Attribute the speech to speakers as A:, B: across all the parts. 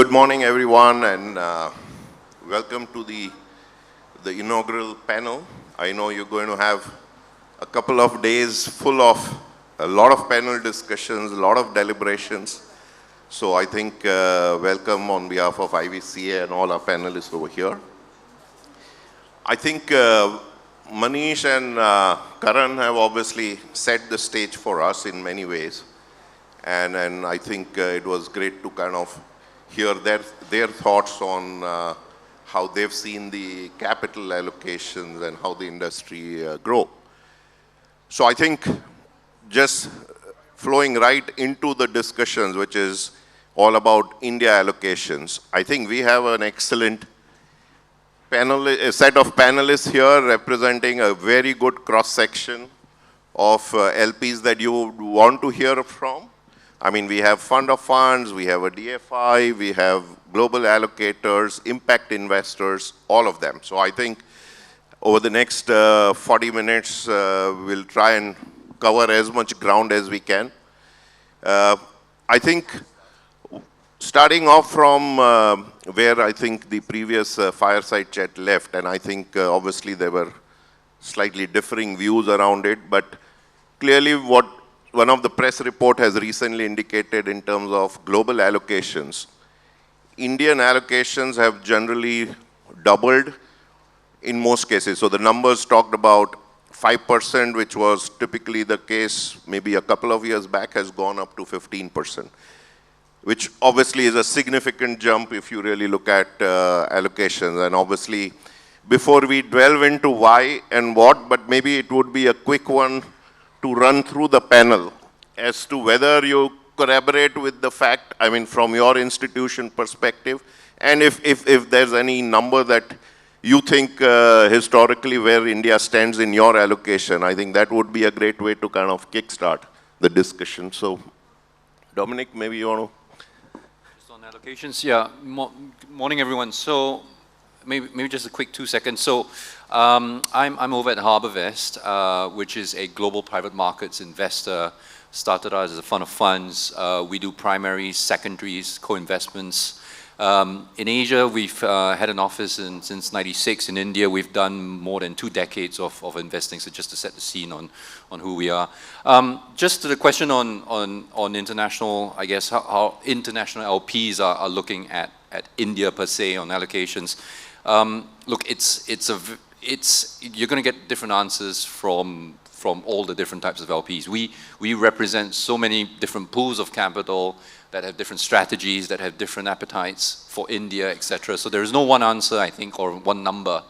A: Good morning, everyone, and welcome to the inaugural panel. I know you're going to have a couple of days full of a lot of panel discussions, a lot of deliberations. So I think welcome on behalf of IVCA and all our panelists over here. I think Manish and Karan have obviously set the stage for us in many ways. And I think it was great to kind of hear their thoughts on how they've seen the capital allocations and how the industry grow. So I think just flowing right into the discussions, which is all about India allocations, I think we have an excellent set of panelists here representing a very good cross-section of LPs that you would want to hear from. I mean, we have fund of funds, we have a DFI, we have global allocators, impact investors, all of them. So I think over the next 40 minutes, we'll try and cover as much ground as we can. I think starting off from where I think the previous fireside chat left, and I think obviously there were slightly differing views around it, but clearly what one of the press report has recently indicated in terms of global allocations, Indian allocations have generally doubled in most cases. So the numbers talked about 5%, which was typically the case maybe a couple of years back, has gone up to 15%, which obviously is a significant jump if you really look at allocations. And obviously, before we delve into why and what, but maybe it would be a quick one to run through the panel as to whether you corroborate with the fact, I mean, from your institution perspective, and if there's any number that you think historically where India stands in your allocation, I think that would be a great way to kind of kickstart the discussion. So, Dominic, maybe you want to?
B: Just on allocations, yeah. Morning, everyone. So, maybe just a quick 2 seconds. So, I'm over at HarbourVest, which is a global private markets investor, started out as a fund of funds. We do primaries, secondaries, co-investments. In Asia, we've had an office since '96. In India, we've done more than 2 decades of investing, so just to set the scene on who we are. Just to the question on international, I guess, how international LPs are looking at India per se on allocations. Look, you're going to get different answers from all the different types of LPs. We represent so many different pools of capital that have different strategies, that have different appetites for India, etc. So there is no one answer, I think, or one number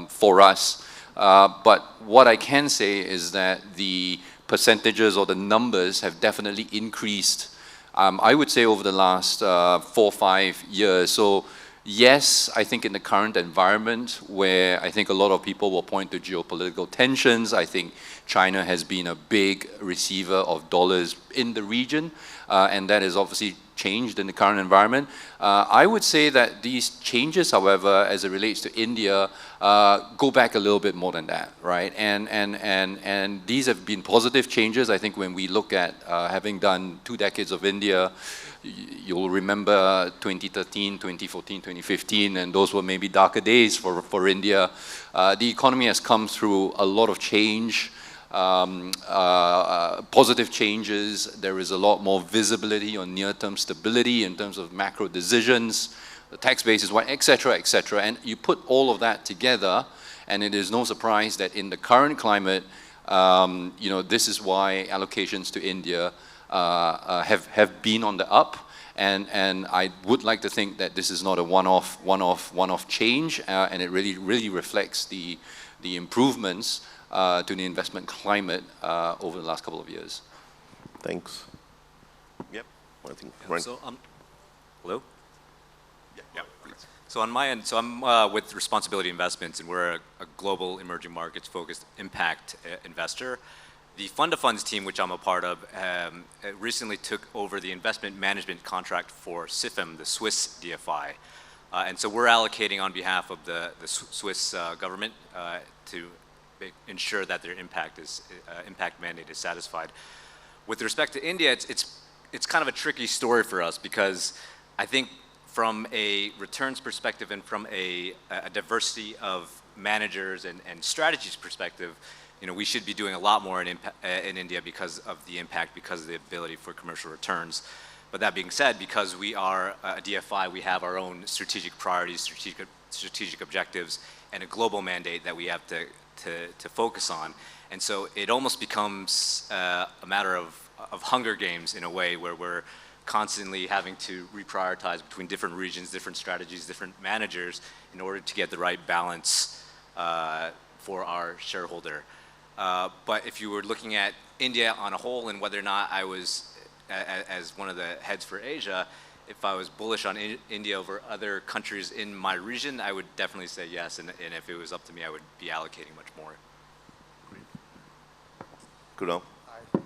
B: for us. But what I can say is that the percentages or the numbers have definitely increased, I would say, over the last 4 or 5 years. So yes, I think in the current environment where I think a lot of people will point to geopolitical tensions, I think China has been a big receiver of dollars in the region, and that has obviously changed in the current environment. I would say that these changes, however, as it relates to India, go back a little bit more than that, right? And these have been positive changes. I think when we look at having done 2 decades of India, you'll remember 2013, 2014, 2015, and those were maybe darker days for India. The economy has come through a lot of change, positive changes. There is a lot more visibility on near-term stability in terms of macro decisions, the tax base is one, etc., etc. And you put all of that together, and it is no surprise that in the current climate, this is why allocations to India have been on the up, and I would like to think that this is not a one-off change, and it really reflects the improvements to the investment climate over the last couple of years.
A: Thanks. Yep. I think.
C: So, hello.
A: Yeah. Please.
C: So on my end, I'm with Responsibility Investments, and we're a global emerging markets focused impact investor. The fund of funds team, which I'm a part of, recently took over the investment management contract for SIFM, the Swiss DFI. And so we're allocating on behalf of the Swiss government to ensure that their impact mandate is satisfied. With respect to India, it's kind of a tricky story for us, because I think from a returns perspective and from a diversity of managers and strategies perspective, we should be doing a lot more in India because of the impact, because of the ability for commercial returns. But that being said, because we are a DFI, we have our own strategic priorities, strategic objectives, and a global mandate that we have to focus on. And so it almost becomes a matter of Hunger Games in a way, where we're constantly having to reprioritize between different regions, different strategies, different managers in order to get the right balance for our shareholder. But if you were looking at India on a whole and whether or not I was, as one of the heads for Asia, if I was bullish on India over other countries in my region, I would definitely say yes. And if it was up to me, I would be allocating much more.
A: Great. Kunal.
D: Hi.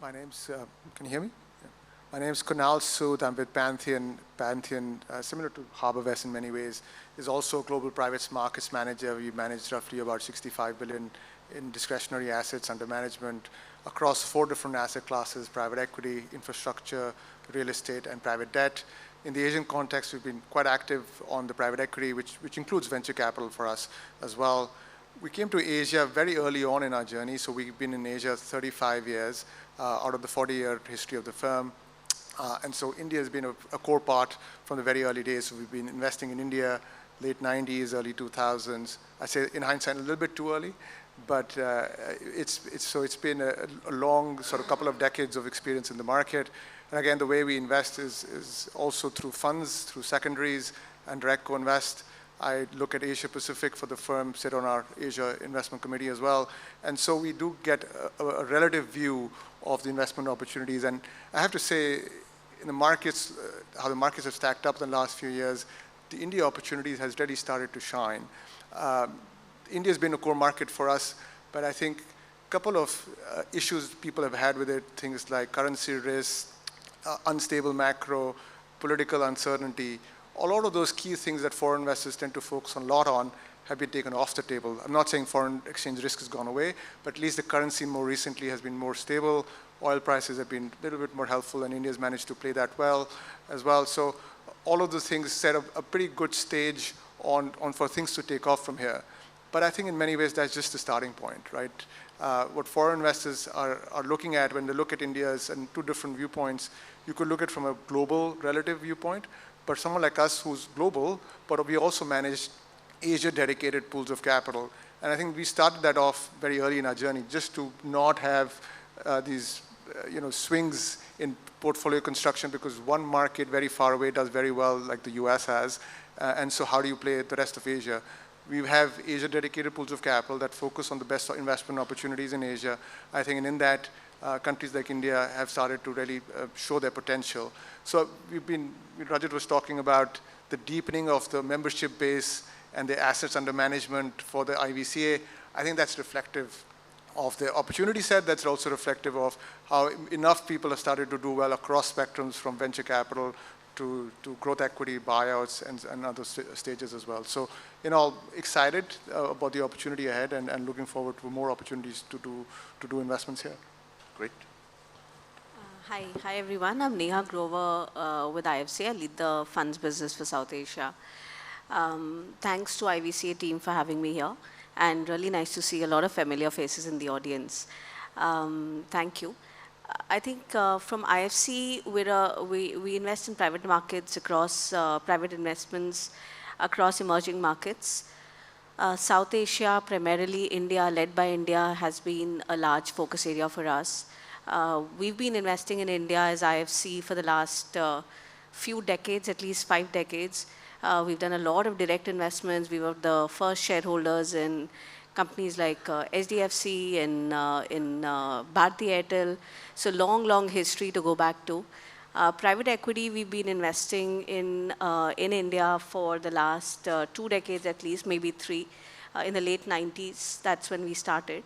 D: My name's, can you hear me? Yeah. My name's Kunal Sood. I'm with Pantheon. Pantheon, similar to HarborVest in many ways, is also a global private markets manager. We manage roughly about 65 billion in discretionary assets under management across 4 different asset classes: private equity, infrastructure, real estate, and private debt. In the Asian context, we've been quite active on the private equity, which includes venture capital for us as well. We came to Asia very early on in our journey, so we've been in Asia 35 years out of the 40-year history of the firm. And so India has been a core part from the very early days. So we've been investing in India late 90s, early 2000s. I say in hindsight a little bit too early, but it's been a long sort of couple of decades of experience in the market. And again, the way we invest is also through funds, through secondaries, and direct co-invest. I look at Asia Pacific for the firm, sit on our Asia investment committee as well. And so we do get a relative view of the investment opportunities. And I have to say, in the markets, how the markets have stacked up in the last few years, the India opportunities has really started to shine. India has been a core market for us, but I think a couple of issues people have had with it, things like currency risk, unstable macro, political uncertainty, a lot of those key things that foreign investors tend to focus a lot on have been taken off the table. I'm not saying foreign exchange risk has gone away, but at least the currency more recently has been more stable. Oil prices have been a little bit more helpful, and India's managed to play that well as well. So all of those things set up a pretty good stage on for things to take off from here. But I think in many ways that's just the starting point, right? What foreign investors are looking at when they look at India's and 2 different viewpoints, you could look at from a global relative viewpoint, but someone like us who's global, but we also manage Asia-dedicated pools of capital. And I think we started that off very early in our journey, just to not have these swings in portfolio construction, because one market very far away does very well, like the US has. And so how do you play the rest of Asia? We have Asia-dedicated pools of capital that focus on the best investment opportunities in Asia. I think, and in that, countries like India have started to really show their potential. So Rajat was talking about the deepening of the membership base and the assets under management for the IVCA. I think that's reflective of the opportunity set. That's also reflective of how enough people have started to do well across spectrums, from venture capital to growth equity, buyouts, and other stages as well. So, excited about the opportunity ahead, and looking forward to more opportunities to do investments here.
A: Great.
E: Hi everyone. I'm Neha Grover with IFC. I lead the funds business for South Asia. Thanks to IVCA team for having me here, and really nice to see a lot of familiar faces in the audience. Thank you. I think from IFC, we invest in private markets across private investments across emerging markets. South Asia, primarily India, led by India, has been a large focus area for us. We've been investing in India as IFC for the last few decades, at least 5 decades. We've done a lot of direct investments. We were the first shareholders in companies like SDFC and in Bharti Airtel. So long history to go back to. Private equity, we've been investing in India for the last 2 decades at least, maybe 3. In the late 90s, that's when we started.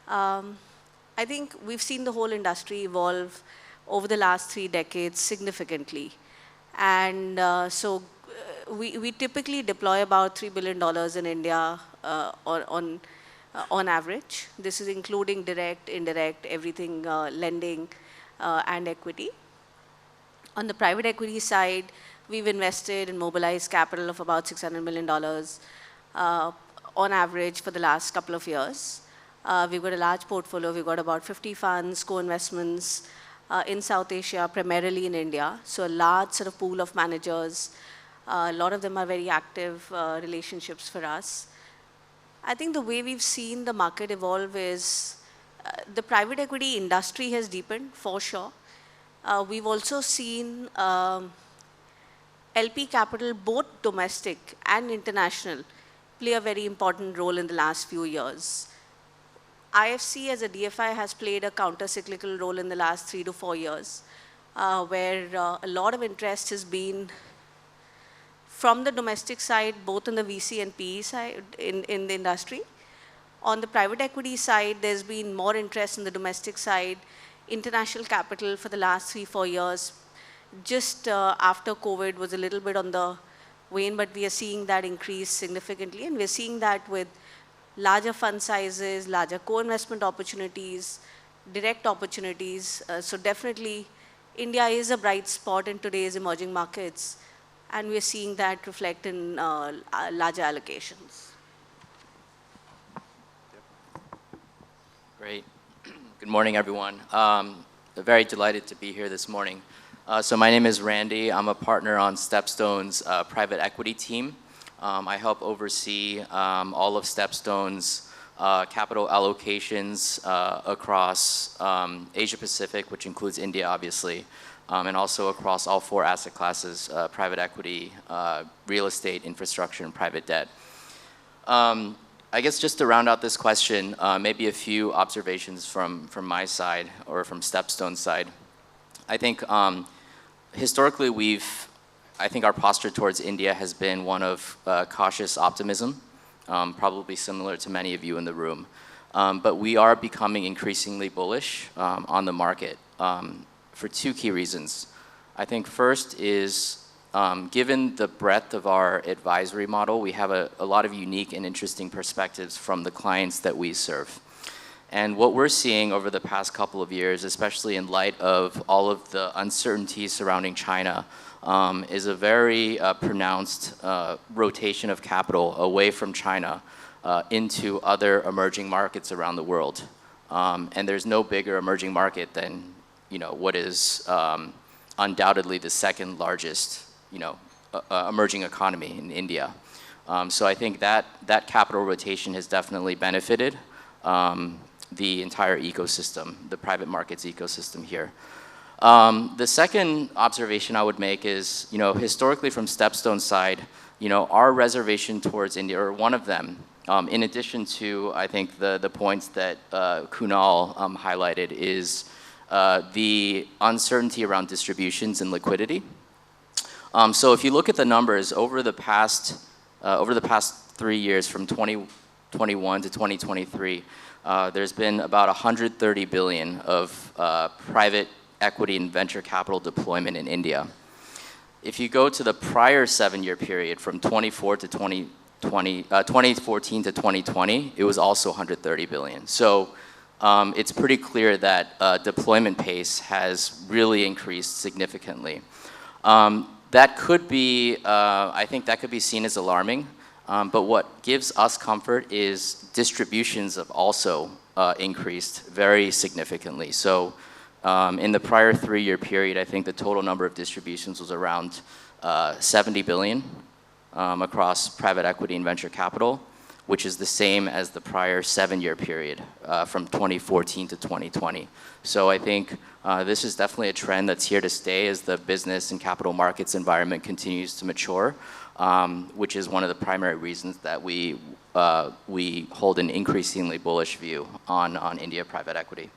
E: I think we've seen the whole industry evolve over the last 3 decades significantly. And so we typically deploy about $3 billion in India on average. This is including direct, indirect, everything, lending and equity. On the private equity side, we've invested and mobilized capital of about $600 million on average for the last couple of years. We've got a large portfolio. We've got about 50 funds, co-investments in South Asia, primarily in India. So a large sort of pool of managers. A lot of them are very active relationships for us. I think the way we've seen the market evolve is the private equity industry has deepened, for sure. We've also seen LP capital, both domestic and international, play a very important role in the last few years. IFC as a DFI has played a counter-cyclical role in the last 3 to 4 years, where a lot of interest has been from the domestic side, both on the VC and PE side in the industry. On the private equity side, there's been more interest in the domestic side. International capital for the last 3, 4 years, just after COVID, was a little bit on the wane, but we are seeing that increase significantly. And we're seeing that with larger fund sizes, larger co-investment opportunities, direct opportunities. So definitely, India is a bright spot in today's emerging markets. And we're seeing that reflect in larger allocations.
F: Great. Good morning, everyone. Very delighted to be here this morning. So my name is Randy. I'm a partner on StepStone's private equity team. I help oversee all of StepStone's capital allocations across Asia Pacific, which includes India, obviously, and also across all 4 asset classes, private equity, real estate, infrastructure, and private debt. I guess just to round out this question, maybe a few observations from my side or from StepStone's side. I think historically I think our posture towards India has been one of cautious optimism, probably similar to many of you in the room. But we are becoming increasingly bullish on the market for 2 key reasons. I think first is given the breadth of our advisory model, we have a lot of unique and interesting perspectives from the clients that we serve. And what we're seeing over the past couple of years, especially in light of all of the uncertainties surrounding China, is a very pronounced rotation of capital away from China into other emerging markets around the world. And there's no bigger emerging market than what is undoubtedly the 2nd largest emerging economy in India. So I think that capital rotation has definitely benefited the entire ecosystem, the private markets ecosystem here. The second observation I would make is, historically from StepStone's side, our reservation towards India, or one of them, in addition to, I think, the points that Kunal highlighted, is the uncertainty around distributions and liquidity. So if you look at the numbers over the past 3 years, from 2021 to 2023, there's been about 130 billion of private equity and venture capital deployment in India. If you go to the prior 7-year period, from 2014 to 2020, it was also 130 billion. So it's pretty clear that deployment pace has really increased significantly. That could be, I think that could be seen as alarming, but what gives us comfort is distributions have also increased very significantly. So in the prior 3-year period, I think the total number of distributions was around 70 billion across private equity and venture capital, which is the same as the prior 7-year period from 2014 to 2020. So I think this is definitely a trend that's here to stay as the business and capital markets environment continues to mature, which is one of the primary reasons that we hold an increasingly bullish view on India private equity.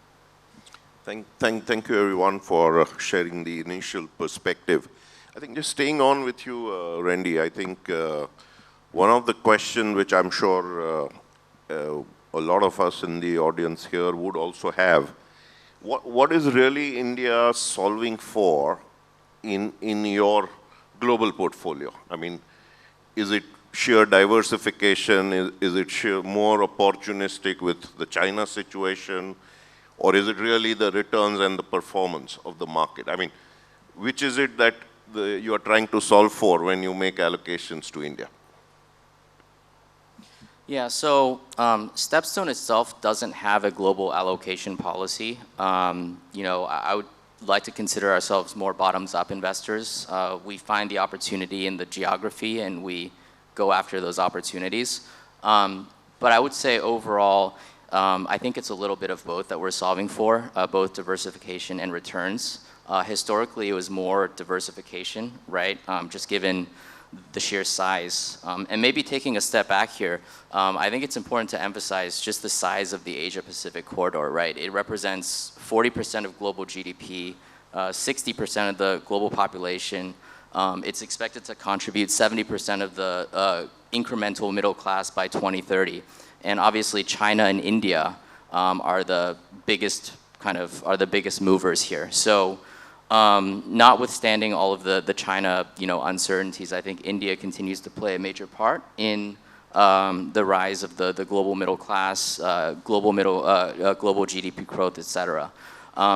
A: Thank you everyone for sharing the initial perspective. I think just staying on with you, Randy, I think one of the questions which I'm sure a lot of us in the audience here would also have, what is really India solving for in your global portfolio? I mean, is it sheer diversification? Is it sheer more opportunistic with the China situation? Or is it really the returns and the performance of the market? I mean, which is it that you are trying to solve for when you make allocations to India?
F: Yeah, so Stepstone itself doesn't have a global allocation policy. I would like to consider ourselves more bottoms-up investors. We find the opportunity in the geography and we go after those opportunities. But I would say overall, I think it's a little bit of both that we're solving for, both diversification and returns. Historically, it was more diversification, right? Just given the sheer size. And maybe taking a step back here, I think it's important to emphasize just the size of the Asia-Pacific corridor, right? It represents 40% of global GDP, 60% of the global population. It's expected to contribute 70% of the incremental middle class by 2030. And obviously China and India are the biggest movers here. So notwithstanding all of the China uncertainties, I think India continues to play a major part in the rise of the global middle class, global GDP growth, et cetera.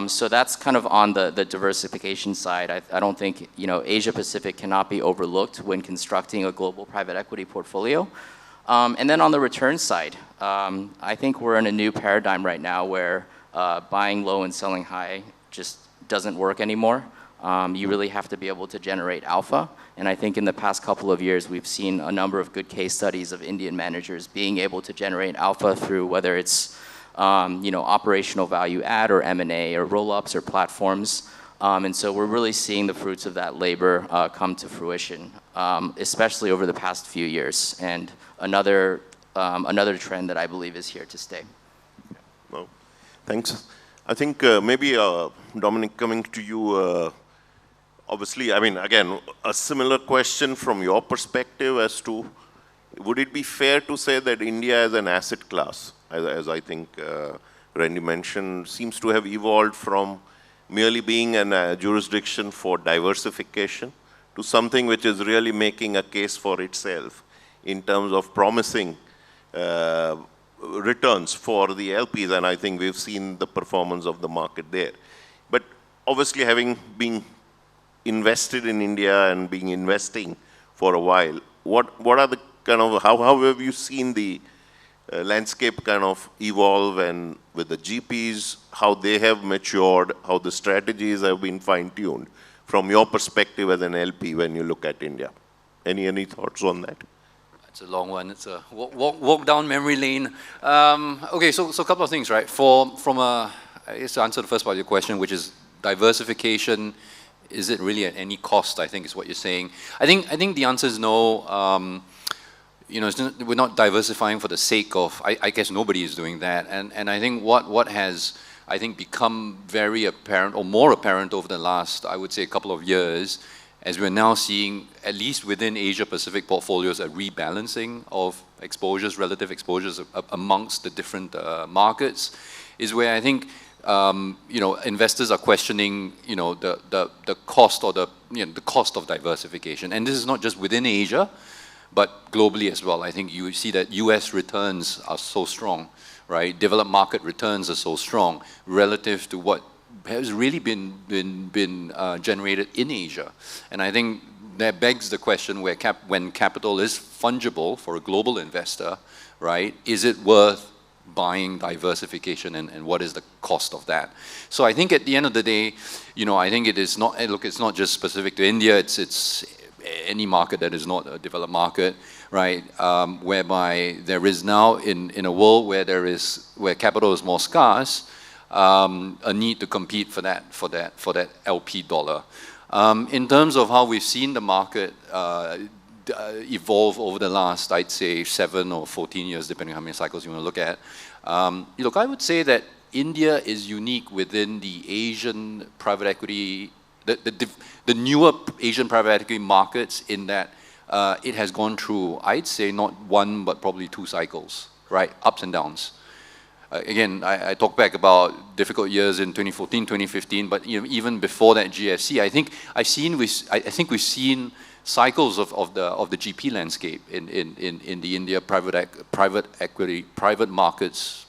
F: So that's kind of on the diversification side. I don't think Asia Pacific cannot be overlooked when constructing a global private equity portfolio. And then on the return side, I think we're in a new paradigm right now where buying low and selling high just doesn't work anymore. You really have to be able to generate alpha. And I think in the past couple of years, we've seen a number of good case studies of Indian managers being able to generate alpha through whether it's operational value add or M&A or roll-ups or platforms. And so we're really seeing the fruits of that labor come to fruition, especially over the past few years. And another trend that I believe is here to stay.
A: Well, thanks. I think maybe, Dominic, coming to you, obviously, I mean, again, a similar question from your perspective as to, would it be fair to say that India as an asset class, as I think Randy mentioned, seems to have evolved from merely being a jurisdiction for diversification to something which is really making a case for itself in terms of promising returns for the LPs, and I think we've seen the performance of the market there. But obviously, having been invested in India and being investing for a while, what are the kind of, how have you seen the landscape kind of evolve, and with the GPs, how they have matured, how the strategies have been fine-tuned from your perspective as an LP when you look at India? Any thoughts on that?
B: It's a long one. It's a walk down memory lane. Okay, so a couple of things, right? I guess to answer the first part of your question, which is diversification, is it really at any cost, I think is what you're saying. I think the answer is no. We're not diversifying for the sake of, I guess nobody is doing that. And I think what has, I think, become very apparent or more apparent over the last, I would say, a couple of years, as we're now seeing, at least within Asia-Pacific portfolios, a rebalancing of exposures, relative exposures amongst the different markets, is where I think investors are questioning the cost or the cost of diversification. And this is not just within Asia, but globally as well. I think you see that US returns are so strong, right? Developed market returns are so strong relative to what has really been generated in Asia. And I think that begs the question where when capital is fungible for a global investor, right, is it worth buying diversification, and what is the cost of that? So I think at the end of the day, I think it is not, look, it's not just specific to India, it's any market that is not a developed market, right? Whereby there is now in a world where capital is more scarce, a need to compete for that LP dollar. In terms of how we've seen the market evolve over the last, I'd say, 7 or 14 years, depending on how many cycles you want to look at. Look, I would say that India is unique within the Asian private equity, the newer Asian private equity markets, in that it has gone through, I'd say, not one, but probably 2 cycles, right? Ups and downs. Again, I talk back about difficult years in 2014, 2015, but even before that GFC, I think we've seen cycles of the GP landscape in the India private equity, private markets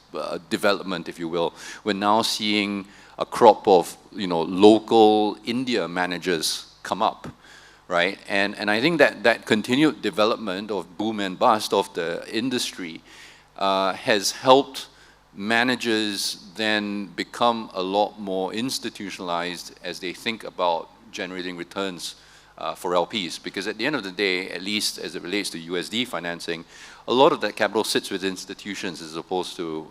B: development, if you will. We're now seeing a crop of local India managers come up, right? And I think that continued development of boom and bust of the industry has helped managers then become a lot more institutionalized as they think about generating returns for LPs. Because at the end of the day, at least as it relates to USD financing, a lot of that capital sits with institutions as opposed to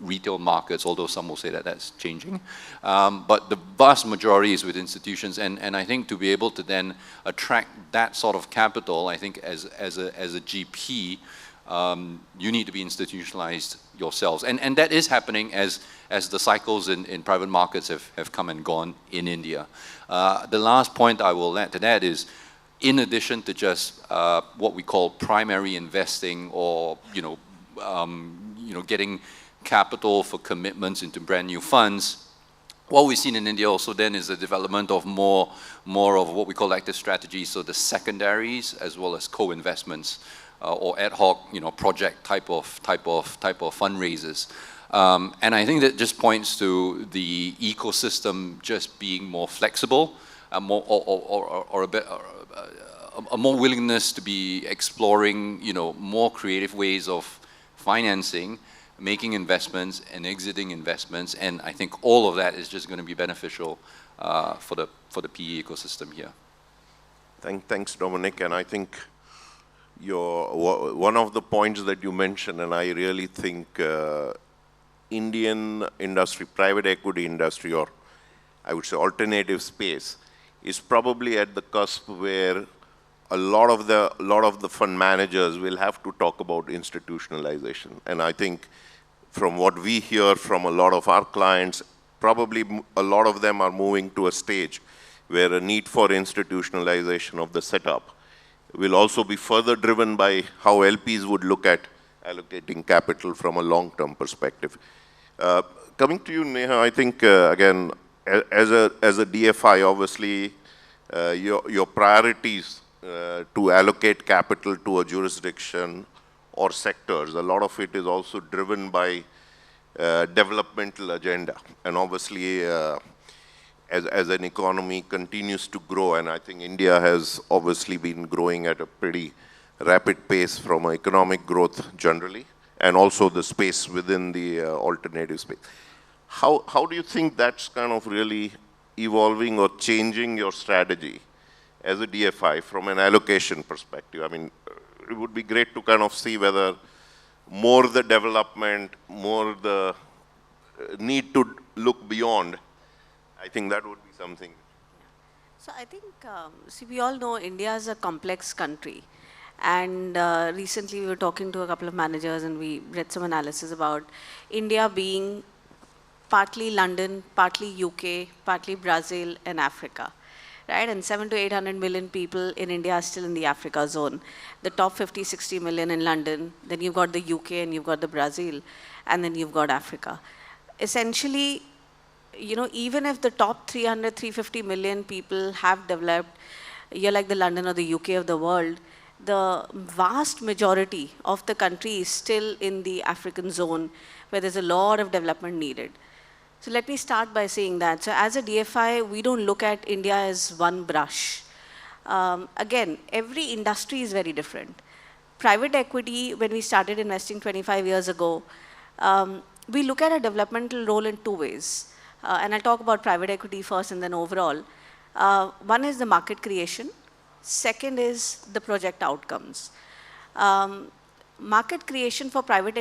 B: retail markets, although some will say that that's changing. But the vast majority is with institutions, and I think to be able to then attract that sort of capital, I think as a GP, you need to be institutionalized yourselves. And that is happening as the cycles in private markets have come and gone in India. The last point I will add to that is, in addition to just what we call primary investing or getting capital for commitments into brand new funds, what we've seen in India also then is the development of more of what we call active strategies, so the secondaries as well as co-investments or ad hoc, project type of fundraisers. And I think that just points to the ecosystem just being more flexible, or a more willingness to be exploring, more creative ways of financing, making investments and exiting investments, and I think all of that is just going to be beneficial for the PE ecosystem here.
A: Thanks, Dominic. And I think one of the points that you mentioned, and I really think Indian industry, private equity industry, or I would say alternative space, is probably at the cusp where a lot of the fund managers will have to talk about institutionalization. And I think from what we hear from a lot of our clients, probably a lot of them are moving to a stage where a need for institutionalization of the setup will also be further driven by how LPs would look at allocating capital from a long-term perspective. Coming to you, Neha, I think, again, as a DFI, obviously, your priorities to allocate capital to a jurisdiction or sectors, a lot of it is also driven by developmental agenda. And obviously, as an economy continues to grow, and I think India has obviously been growing at a pretty rapid pace from economic growth generally, and also the space within the alternative space. How do you think that's kind of really evolving or changing your strategy as a DFI from an allocation perspective? I mean, it would be great to kind of see whether more the development, more the need to look beyond. I think that would be something.
E: So I think, see, we all know India is a complex country. And recently we were talking to a couple of managers and we read some analysis about India being partly London, partly UK, partly Brazil and Africa. Right? And 700 to 800 million people in India are still in the Africa zone. The top 50, 60 million in London, then you've got the UK and you've got the Brazil, and then you've got Africa. Essentially, even if the top 300, 350 million people have developed, you're like the London or the UK of the world, the vast majority of the country is still in the African zone where there's a lot of development needed. So let me start by saying that. So as a DFI, we don't look at India as one brush. Again, every industry is very different. Private equity, when we started investing 25 years ago, we look at a developmental role in two ways. And I'll talk about private equity first and then overall. One is the market creation. Second is the project outcomes. Market creation for private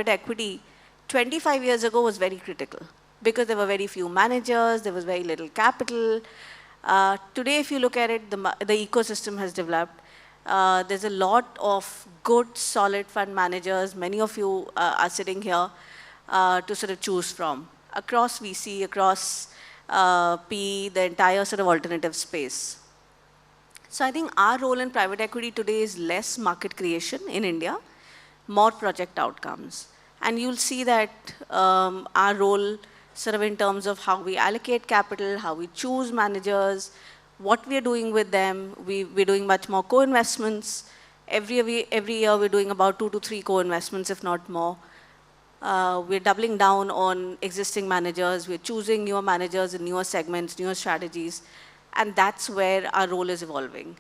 E: equity, 25 years ago was very critical because there were very few managers, there was very little capital. Today, if you look at it, the ecosystem has developed. There's a lot of good, solid fund managers. Many of you are sitting here to sort of choose from across VC, across PE, the entire sort of alternative space. So I think our role in private equity today is less market creation in India, more project outcomes. And you'll see that our role sort of in terms of how we allocate capital, how we choose managers, what we're doing with them. We're doing much more co-investments. Every year we're doing about 2 to 3 co-investments, if not more. We're doubling down on existing managers. We're choosing newer managers in newer segments, newer strategies. And that's where our role is evolving.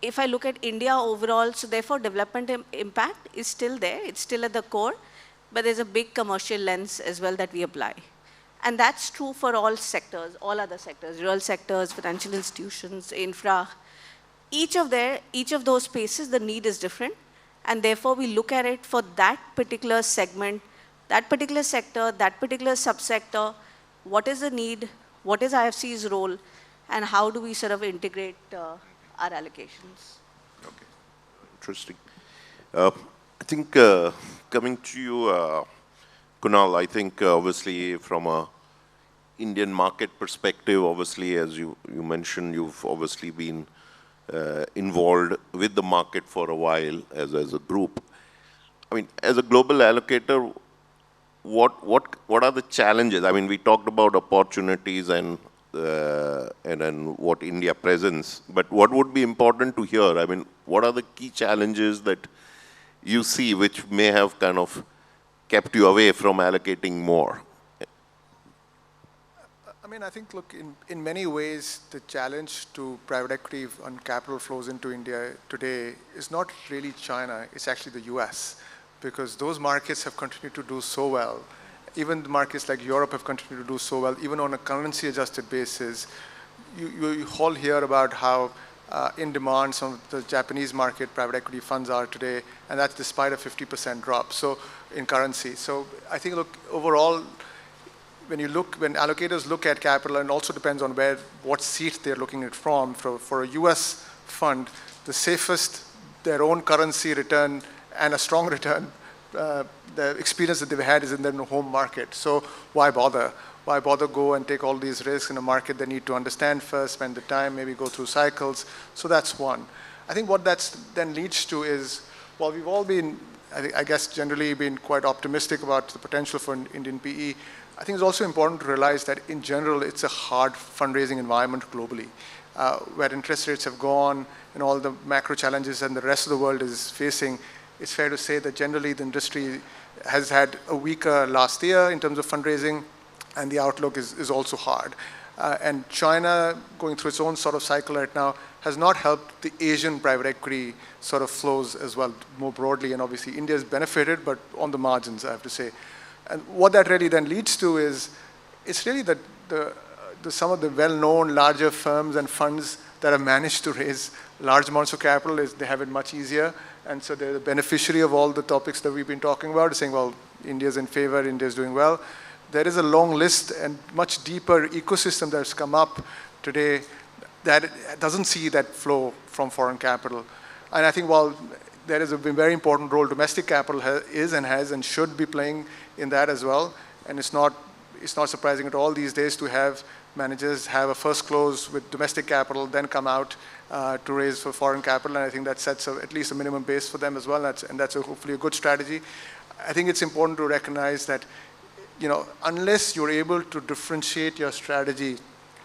E: If I look at India overall, so therefore development impact is still there, it's still at the core, but there's a big commercial lens as well that we apply. And that's true for all sectors, all other sectors, rural sectors, financial institutions, infra. Each of those spaces, the need is different, and therefore we look at it for that particular segment, that particular sector, that particular subsector, what is the need, what is IFC's role, and how do we sort of integrate our allocations.
A: Okay, interesting. I think coming to you, Kunal, I think obviously from a Indian market perspective, obviously as you mentioned, you've obviously been involved with the market for a while as a group. I mean, as a global allocator, what are the challenges? I mean, we talked about opportunities and then what India presents, but what would be important to hear? I mean, what are the key challenges that you see which may have kind of kept you away from allocating more?
D: I mean, I think, look, in many ways, the challenge to private equity on capital flows into India today is not really China, it's actually the US, because those markets have continued to do so well. Even the markets like Europe have continued to do so well, even on a currency-adjusted basis. You all hear about how in demand some of the Japanese market private equity funds are today, and that's despite a 50% drop in currency. So I think, look, overall, when allocators look at capital, and also depends on what seat they're looking at from. For a US fund, the safest, their own currency return and a strong return, the experience that they've had is in their home market. So why bother? Why bother go and take all these risks in a market they need to understand first, spend the time, maybe go through cycles? So that's one. I think what that then leads to is, while we've all been, I guess, generally been quite optimistic about the potential for Indian PE, I think it's also important to realize that in general, it's a hard fundraising environment globally, where interest rates have gone and all the macro challenges and the rest of the world is facing. It's fair to say that generally the industry has had a weaker last year in terms of fundraising, and the outlook is also hard. And China, going through its own sort of cycle right now, has not helped the Asian private equity sort of flows as well, more broadly. And obviously, India has benefited, but on the margins, I have to say. And what that really then leads to is, it's really that some of the well-known larger firms and funds that have managed to raise large amounts of capital, they have it much easier. And so they're the beneficiary of all the topics that we've been talking about, saying, well, India's in favor, India's doing well. There is a long list and much deeper ecosystem that's come up today that doesn't see that flow from foreign capital. And I think while there is a very important role domestic capital is and has and should be playing in that as well, and it's not surprising at all these days to have managers have a first close with domestic capital, then come out to raise for foreign capital, and I think that sets at least a minimum base for them as well, and that's hopefully a good strategy. I think it's important to recognize that, unless you're able to differentiate your strategy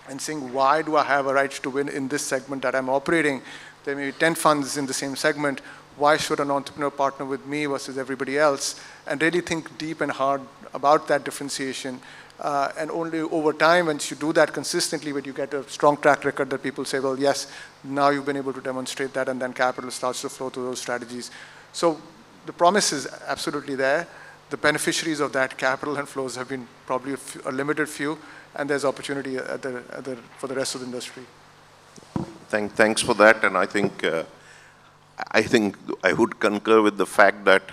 D: and saying, why do I have a right to win in this segment that I'm operating? There may be 10 funds in the same segment. Why should an entrepreneur partner with me versus everybody else? And really think deep and hard about that differentiation. And only over time, once you do that consistently, when you get a strong track record that people say, well, yes, now you've been able to demonstrate that, and then capital starts to flow through those strategies. So the promise is absolutely there. The beneficiaries of that capital and flows have been probably a limited few, and there's opportunity for the rest of the industry.
A: Thanks for that, and I think I would concur with the fact that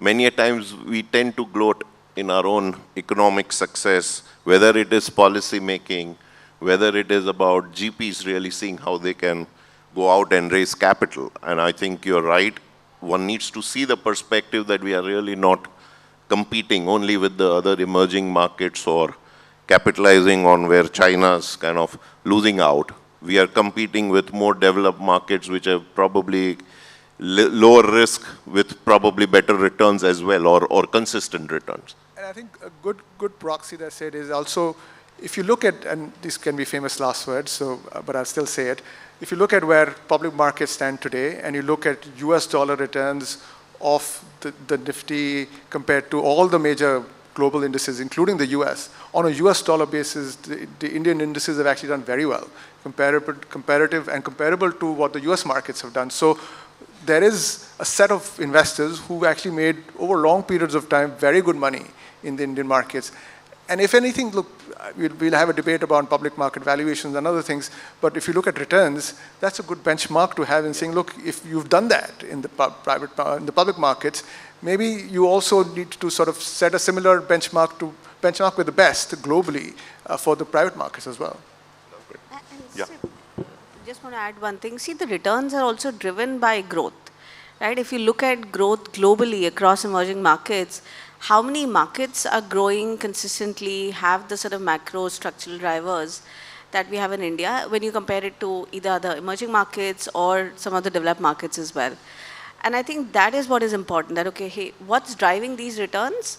A: many a times we tend to gloat in our own economic success, whether it is policy making, whether it is about GPs really seeing how they can go out and raise capital. And I think you're right. One needs to see the perspective that we are really not competing only with the other emerging markets or capitalizing on where China's kind of losing out. We are competing with more developed markets which have probably lower risk with probably better returns as well, or consistent returns.
D: And I think a good proxy that I said is also, if you look at, and these can be famous last words, but I'll still say it, if you look at where public markets stand today, and you look at US dollar returns of the Nifty compared to all the major global indices, including the US. On a US dollar basis, the Indian indices have actually done very well, comparative and comparable to what the US markets have done. So there is a set of investors who actually made, over long periods of time, very good money in the Indian markets. And if anything, look, we'll have a debate about public market valuations and other things, but if you look at returns, that's a good benchmark to have in saying, look, if you've done that in the in the public markets, maybe you also need to sort of set a similar benchmark to benchmark with the best globally for the private markets as well.
E: Yeah. Just want to add one thing. See, the returns are also driven by growth, right? If you look at growth globally across emerging markets, how many markets are growing consistently, have the sort of macro structural drivers that we have in India when you compare it to either the emerging markets or some of the developed markets as well. And I think that is what is important, that, okay, hey, what's driving these returns?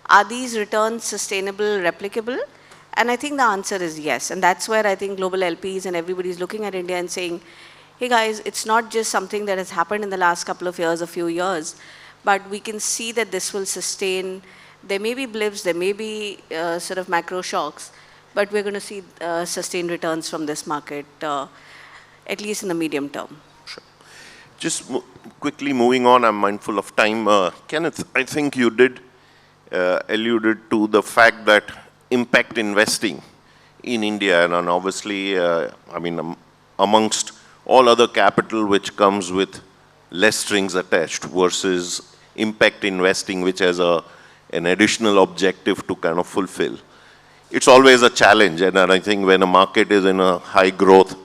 E: Are these returns sustainable, replicable? And I think the answer is yes. And that's where I think global LPs and everybody is looking at India and saying, hey guys, it's not just something that has happened in the last couple of years, a few years, but we can see that this will sustain. There may be blips, there may be sort of macro shocks, but we're going to see sustained returns from this market, at least in the medium term.
A: Sure. Just quickly moving on, I'm mindful of time. Kenneth, I think you did alluded to the fact that impact investing in India, and obviously, I mean, amongst all other capital which comes with less strings attached versus impact investing, which has an additional objective to kind of fulfill. It's always a challenge, and I think when a market is in a high growth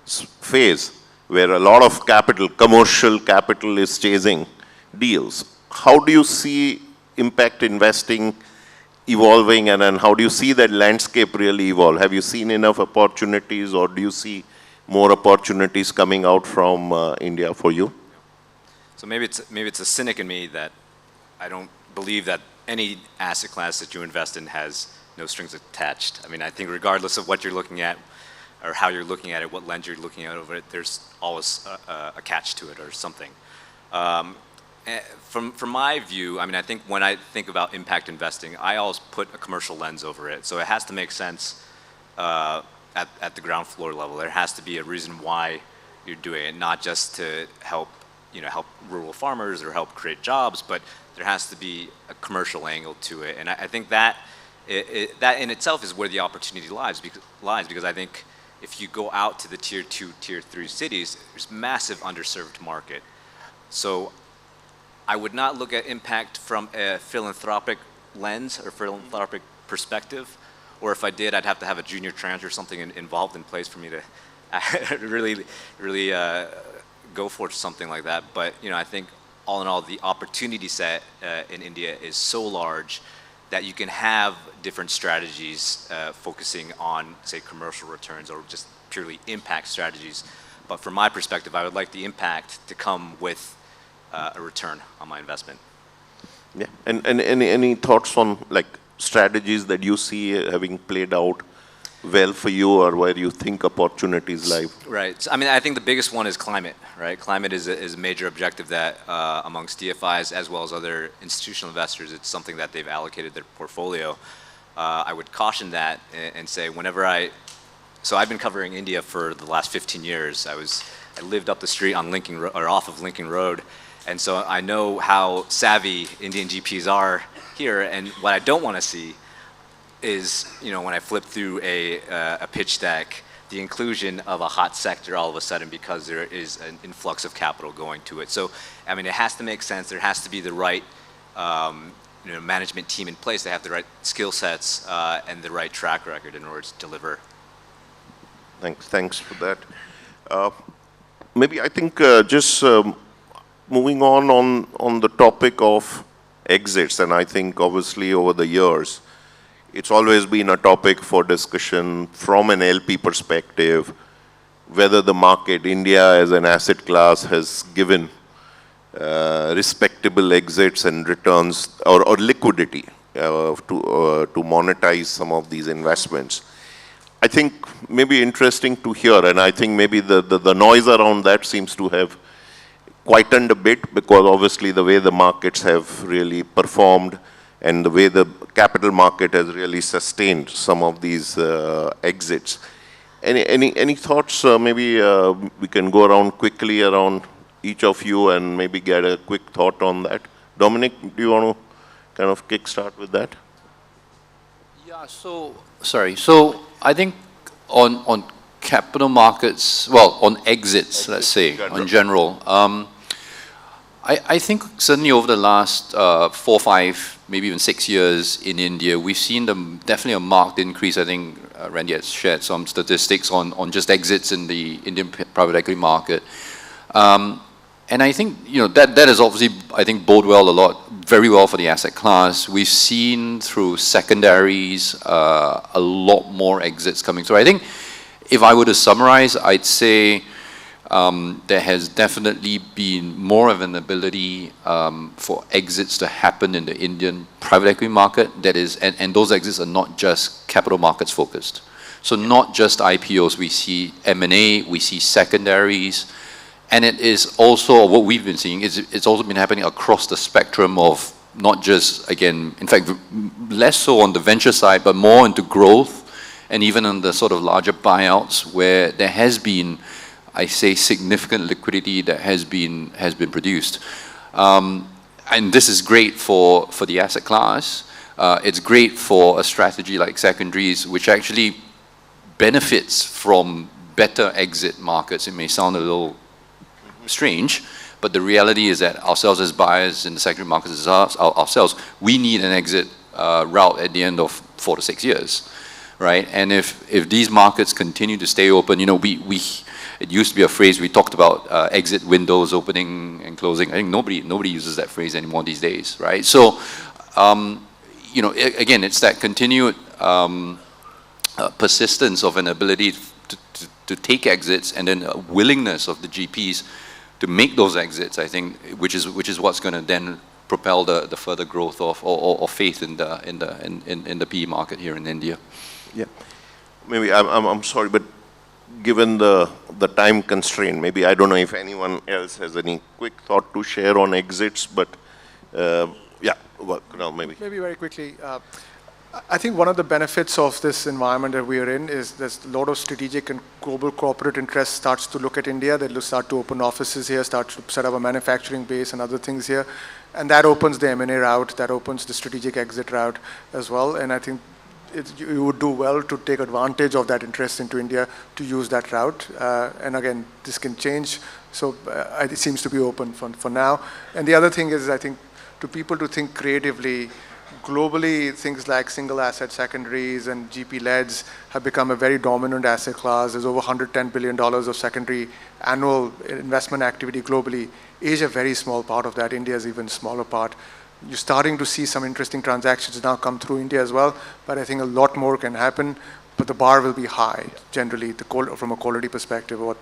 A: phase, where a lot of capital, commercial capital is chasing deals, how do you see impact investing evolving, and how do you see that landscape really evolve? Have you seen enough opportunities, or do you see more opportunities coming out from India for you?
C: So maybe it's a cynic in me that I don't believe that any asset class that you invest in has no strings attached. I mean, I think regardless of what you're looking at or how you're looking at it, what lens you're looking at over it, there's always a catch to it or something. From my view, I mean, I think when I think about impact investing, I always put a commercial lens over it. So it has to make sense at the ground floor level. There has to be a reason why you're doing it, not just to help rural farmers or help create jobs, but there has to be a commercial angle to it. And I think that that in itself is where the opportunity lies because I think if you go out to the tier 2, tier 3 cities, there's massive underserved market. So I would not look at impact from a philanthropic lens or philanthropic perspective, or if I did, I'd have to have a junior tranche or something involved in place for me to really go for something like that. But I think all in all, the opportunity set in India is so large that you can have different strategies focusing on, say, commercial returns or just purely impact strategies. But from my perspective, I would like the impact to come with a return on my investment.
A: Yeah, and any thoughts on like strategies that you see having played out well for you, or where you think opportunities lie?
C: Right. So, I mean, I think the biggest one is climate. Right. Climate is a major objective that amongst DFIs as well as other institutional investors, it's something that they've allocated their portfolio. I would caution that and say so I've been covering India for the last 15 years. I lived up the street on off of Lincoln Road. And so I know how savvy Indian GPs are here, and what I don't want to see is, when I flip through a pitch deck, the inclusion of a hot sector all of a sudden because there is an influx of capital going to it. So, I mean, it has to make sense. There has to be the right management team in place. They have the right skill sets and the right track record in order to deliver.
A: Thanks for that. Maybe I think just moving on the topic of exits, and I think obviously over the years, it's always been a topic for discussion from an LP perspective, whether the market, India as an asset class, has given respectable exits and returns or liquidity to monetize some of these investments. I think maybe interesting to hear, and I think maybe the noise around that seems to have quietened a bit, because obviously the way the markets have really performed and the way the capital market has really sustained some of these exits. Any thoughts? Maybe we can go around quickly around each of you and maybe get a quick thought on that. Dominic, do you want to kind of kickstart with that?
B: Yeah, so I think on capital markets, well, on exits, let's say, in general, I think certainly over the last 4, 5, maybe even 6 years in India, we've seen definitely a marked increase. I think Randy has shared some statistics on just exits in the Indian private equity market. And I think, that is obviously, I think, bode very well for the asset class. We've seen through secondaries a lot more exits coming through. I think if I were to summarize, I'd say there has definitely been more of an ability for exits to happen in the Indian private equity market. That is, and those exits are not just capital markets focused. So not just IPOs, we see M&A, we see secondaries, and it is also what we've been seeing is it's also been happening across the spectrum of not just, again, in fact, less so on the venture side, but more into growth and even on the sort of larger buyouts where there has been, I say, significant liquidity that has been produced. And this is great for the asset class. It's great for a strategy like secondaries, which actually benefits from better exit markets. It may sound a little strange, but the reality is that ourselves as buyers in the secondary markets, ourselves, we need an exit route at the end of 4 to 6 years, right? And if these markets continue to stay open, it used to be a phrase we talked about, exit windows opening and closing. I think nobody uses that phrase anymore these days, right? So, again, it's that continued persistence of an ability to take exits and then a willingness of the GPs to make those exits, I think, which is what's going to then propel the further growth of or faith in the PE market here in India.
A: Yeah, maybe I'm sorry, but given the time constraint, maybe I don't know if anyone else has any quick thought to share on exits, but yeah, well, maybe.
D: Maybe very quickly. I think one of the benefits of this environment that we are in is there's a lot of strategic and global corporate interest starts to look at India. They'll start to open offices here, start to set up a manufacturing base and other things here. And that opens the M&A route, that opens the strategic exit route as well. And I think you would do well to take advantage of that interest into India to use that route. And again, this can change. So it seems to be open for now. And the other thing is, I think, to people to think creatively. Globally, things like single asset secondaries and GP-leds have become a very dominant asset class. There's over $110 billion of secondary annual investment activity globally. Asia, a very small part of that. India is even a smaller part. You're starting to see some interesting transactions now come through India as well, but I think a lot more can happen, but the bar will be high, generally, from a quality perspective, what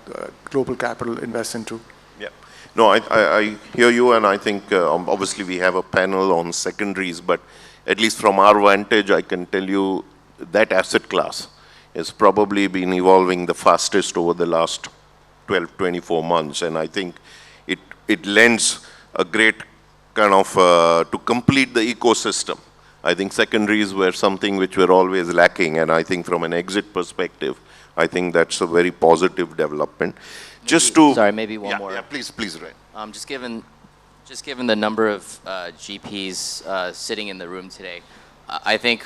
D: global capital invests into.
A: Yeah. No, I hear you, and I think obviously we have a panel on secondaries, but at least from our vantage, I can tell you that asset class has probably been evolving the fastest over the last 12, 24 months, and I think it lends a great kind of, to complete the ecosystem. I think secondaries were something which were always lacking, and I think from an exit perspective, I think that's a very positive development.
F: Sorry, maybe one more.
A: Yeah, please, Ray.
F: Just given the number of GPs sitting in the room today, I think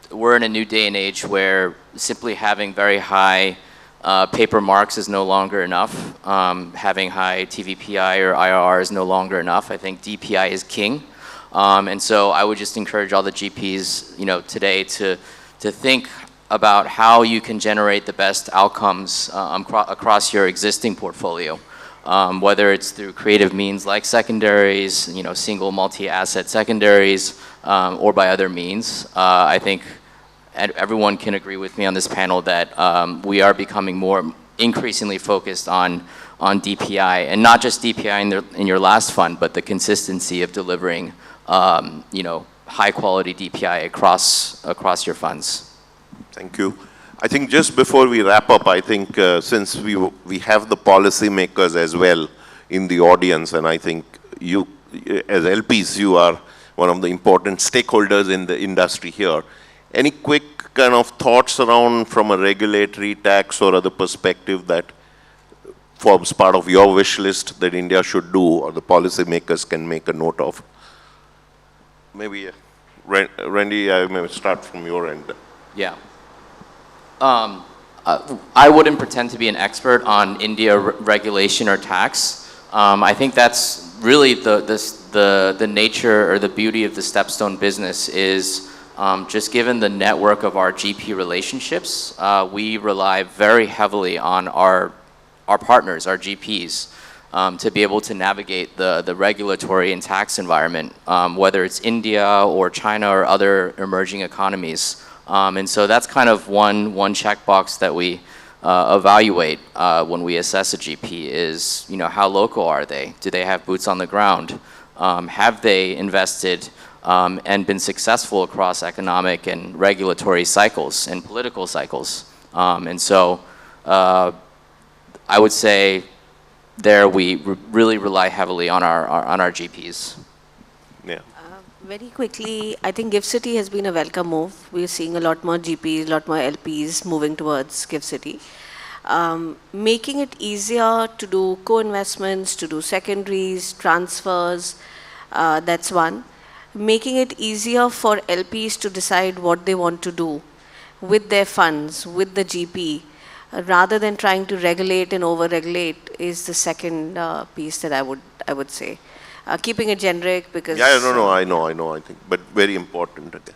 F: we're in a new day and age where simply having very high paper marks is no longer enough. Having high TVPI or IRR is no longer enough. I think DPI is king. And so I would just encourage all the GPs, today to think about how you can generate the best outcomes across your existing portfolio. Whether it's through creative means like secondaries, single multi-asset secondaries, or by other means. I think everyone can agree with me on this panel that we are becoming more increasingly focused on DPI, and not just DPI in your last fund, but the consistency of delivering, high quality DPI across your funds.
A: Thank you. I think just before we wrap up, I think since we have the policymakers as well in the audience, and I think you, as LPs, you are one of the important stakeholders in the industry here. Any quick kind of thoughts around from a regulatory, tax, or other perspective that forms part of your wish list that India should do or the policymakers can make a note of? Maybe, Randy, I may start from your end.
F: Yeah. I wouldn't pretend to be an expert on India regulation or tax. I think that's really the nature or the beauty of the Stepstone business is just given the network of our GP relationships, we rely very heavily on our partners, our GPs, to be able to navigate the regulatory and tax environment, whether it's India or China or other emerging economies. And so that's kind of one checkbox that we evaluate when we assess a GP is, how local are they? Do they have boots on the ground? Have they invested and been successful across economic and regulatory cycles and political cycles? And so I would say there we really rely heavily on our GPs.
A: Yeah.
E: Very quickly, I think GIFT City has been a welcome move. We're seeing a lot more GPs, a lot more LPs moving towards GIFT City. Making it easier to do co-investments, to do secondaries, transfers, that's one. Making it easier for LPs to decide what they want to do with their funds, with the GP, rather than trying to regulate and over-regulate is the second piece that I would say. Keeping it generic because...
A: Yeah, I know, I think, but very important again.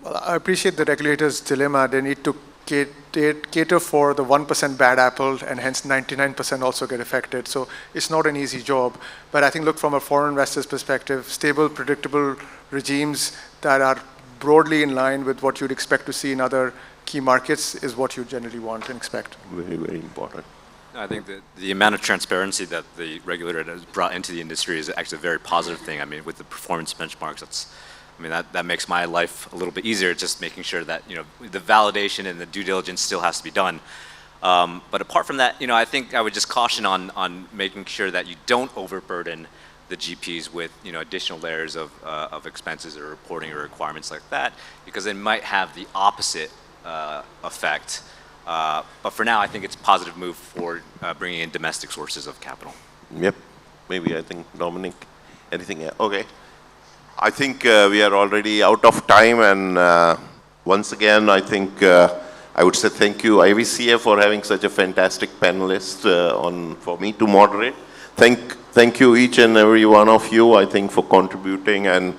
D: Well, I appreciate the regulator's dilemma. They need to cater for the 1% bad apple and hence 99% also get affected. So it's not an easy job. But I think look from a foreign investor's perspective, stable, predictable regimes that are broadly in line with what you'd expect to see in other key markets is what you generally want and expect.
A: Very, very important.
C: I think that the amount of transparency that the regulator has brought into the industry is actually a very positive thing. I mean, with the performance benchmarks, that makes my life a little bit easier, just making sure that, the validation and the due diligence still has to be done. But apart from that, I think I would just caution on making sure that you don't overburden the GPs with, additional layers of expenses or reporting or requirements like that, because it might have the opposite effect. But for now, I think it's a positive move for bringing in domestic sources of capital.
A: Yep. Maybe, I think, Dominic, anything else? Okay. I think we are already out of time, and once again, I think I would say thank you, IVCA, for having such a fantastic panelist for me to moderate. Thank you, each and every one of you, I think, for contributing and